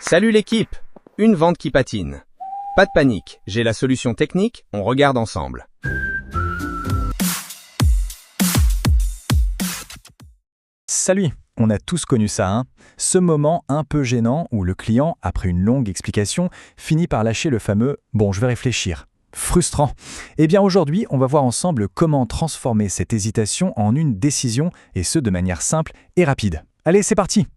Salut l'équipe! Une vente qui patine. Pas de panique, j'ai la solution technique, on regarde ensemble. Salut, on a tous connu ça, hein? Ce moment un peu gênant où le client, après une longue explication, finit par lâcher le fameux « bon, je vais réfléchir ». Frustrant. Eh bien aujourd'hui, on va voir ensemble comment transformer cette hésitation en une décision, et ce de manière simple et rapide. Allez, c'est parti!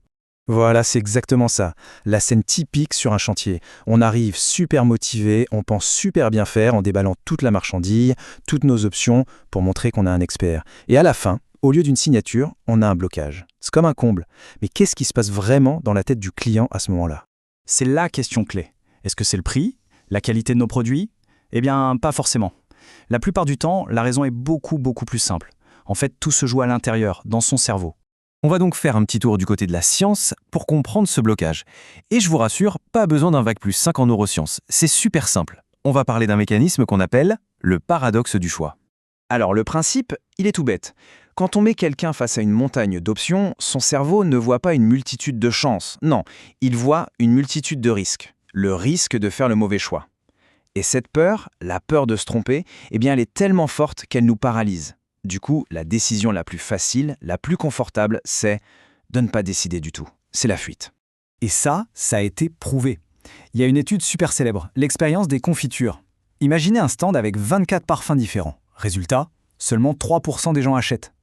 Voilà, c'est exactement ça. La scène typique sur un chantier. On arrive super motivé, on pense super bien faire en déballant toute la marchandise, toutes nos options pour montrer qu'on a un expert. Et à la fin, au lieu d'une signature, on a un blocage. C'est comme un comble. Mais qu'est-ce qui se passe vraiment dans la tête du client à ce moment-là? C'est la question clé. Est-ce que c'est le prix? La qualité de nos produits? Eh bien, pas forcément. La plupart du temps, la raison est beaucoup plus simple. En fait, tout se joue à l'intérieur, dans son cerveau. On va donc faire un petit tour du côté de la science pour comprendre ce blocage. Et je vous rassure, pas besoin d'un bac+5 en neurosciences. C'est super simple. On va parler d'un mécanisme qu'on appelle le paradoxe du choix. Alors le principe, il est tout bête. Quand on met quelqu'un face à une montagne d'options, son cerveau ne voit pas une multitude de chances. Non, il voit une multitude de risques. Le risque de faire le mauvais choix. Et cette peur, la peur de se tromper, eh bien elle est tellement forte qu'elle nous paralyse. Du coup, la décision la plus facile, la plus confortable, c'est de ne pas décider du tout. C'est la fuite. Et ça a été prouvé. Il y a une étude super célèbre, l'expérience des confitures. Imaginez un stand avec 24 parfums différents. Résultat, seulement 3% des gens achètent.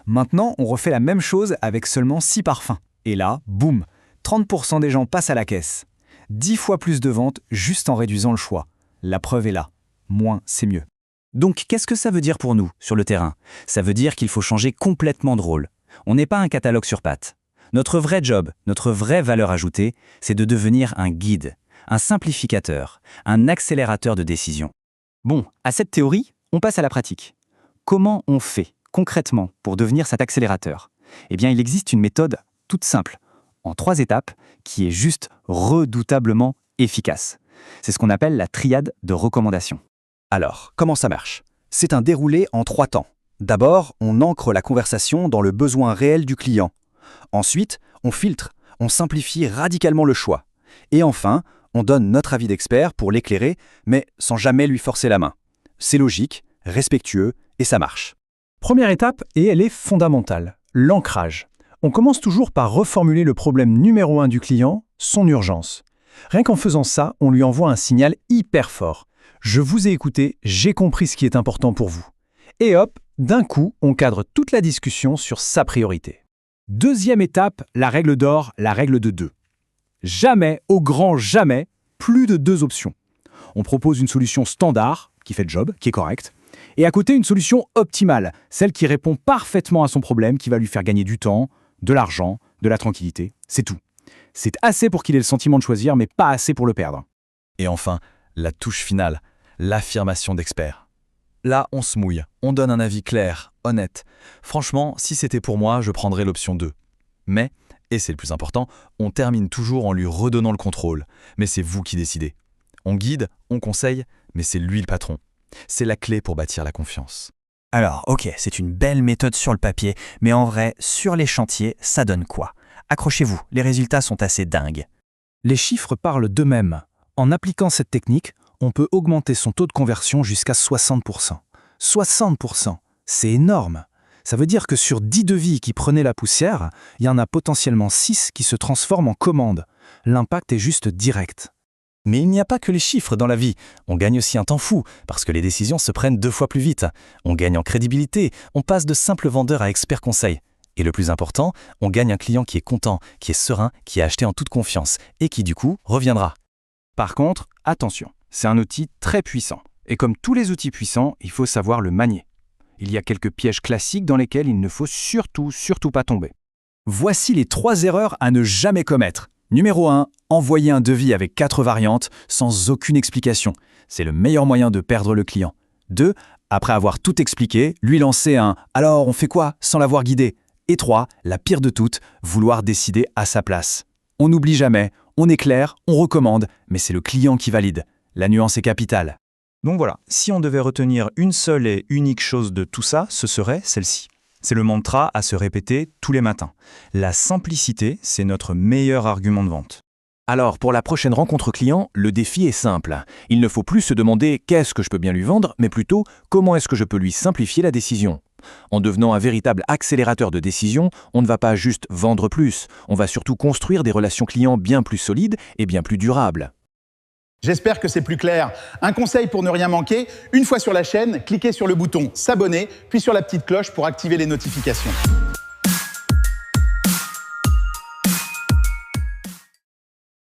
Maintenant, on refait la même chose avec seulement 6 parfums. Et là, boum, 30% des gens passent à la caisse. 10 fois plus de ventes juste en réduisant le choix. La preuve est là. Moins, c'est mieux. Donc, qu'est-ce que ça veut dire pour nous, sur le terrain? Ça veut dire qu'il faut changer complètement de rôle. On n'est pas un catalogue sur pattes. Notre vrai job, notre vraie valeur ajoutée, c'est de devenir un guide, un simplificateur, un accélérateur de décision. Bon, à cette théorie, on passe à la pratique. Comment on fait, concrètement, pour devenir cet accélérateur? Eh bien, il existe une méthode toute simple, en 3 étapes, qui est juste redoutablement efficace. C'est ce qu'on appelle la triade de recommandation. Alors, comment ça marche? C'est un déroulé en 3 temps. D'abord, on ancre la conversation dans le besoin réel du client. Ensuite, on filtre, on simplifie radicalement le choix. Et enfin, on donne notre avis d'expert pour l'éclairer, mais sans jamais lui forcer la main. C'est logique, respectueux, et ça marche. Première étape, et elle est fondamentale, l'ancrage. On commence toujours par reformuler le problème numéro 1 du client, son urgence. Rien qu'en faisant ça, on lui envoie un signal hyper fort. Je vous ai écouté, j'ai compris ce qui est important pour vous. Et hop, d'un coup, on cadre toute la discussion sur sa priorité. Deuxième étape, la règle d'or, la règle de 2. Jamais, au grand jamais, plus de 2 options. On propose une solution standard, qui fait le job, qui est correcte, et à côté une solution optimale, celle qui répond parfaitement à son problème, qui va lui faire gagner du temps, de l'argent, de la tranquillité, c'est tout. C'est assez pour qu'il ait le sentiment de choisir, mais pas assez pour le perdre. Et enfin, la touche finale, l'affirmation d'expert. Là, on se mouille, on donne un avis clair, honnête. Franchement, si c'était pour moi, je prendrais l'option 2. Mais, et c'est le plus important, on termine toujours en lui redonnant le contrôle. Mais c'est vous qui décidez. On guide, on conseille, mais c'est lui le patron. C'est la clé pour bâtir la confiance. Alors, ok, c'est une belle méthode sur le papier, mais en vrai, sur les chantiers, ça donne quoi? Accrochez-vous, les résultats sont assez dingues. Les chiffres parlent d'eux-mêmes. En appliquant cette technique, on peut augmenter son taux de conversion jusqu'à 60%. 60%, c'est énorme. Ça veut dire que sur 10 devis qui prenaient la poussière, il y en a potentiellement 6 qui se transforment en commandes. L'impact est juste direct. Mais il n'y a pas que les chiffres dans la vie. On gagne aussi un temps fou, parce que les décisions se prennent 2 fois plus vite. On gagne en crédibilité, on passe de simple vendeur à expert conseil. Et le plus important, on gagne un client qui est content, qui est serein, qui a acheté en toute confiance, et qui du coup reviendra. Par contre, attention, c'est un outil très puissant. Et comme tous les outils puissants, il faut savoir le manier. Il y a quelques pièges classiques dans lesquels il ne faut surtout pas tomber. Voici les 3 erreurs à ne jamais commettre. Numéro 1, envoyer un devis avec 4 variantes sans aucune explication. C'est le meilleur moyen de perdre le client. 2, après avoir tout expliqué, lui lancer un « alors on fait quoi ?» sans l'avoir guidé. Et 3, la pire de toutes, vouloir décider à sa place. On n'oublie jamais, on est clair, on recommande, mais c'est le client qui valide. La nuance est capitale. Donc voilà, si on devait retenir une seule et unique chose de tout ça, ce serait celle-ci. C'est le mantra à se répéter tous les matins. La simplicité, c'est notre meilleur argument de vente. Alors, pour la prochaine rencontre client, le défi est simple. Il ne faut plus se demander qu'est-ce que je peux bien lui vendre, mais plutôt comment est-ce que je peux lui simplifier la décision. En devenant un véritable accélérateur de décision, on ne va pas juste vendre plus, on va surtout construire des relations clients bien plus solides et bien plus durables. J'espère que c'est plus clair. Un conseil pour ne rien manquer, une fois sur la chaîne, cliquez sur le bouton s'abonner, puis sur la petite cloche pour activer les notifications.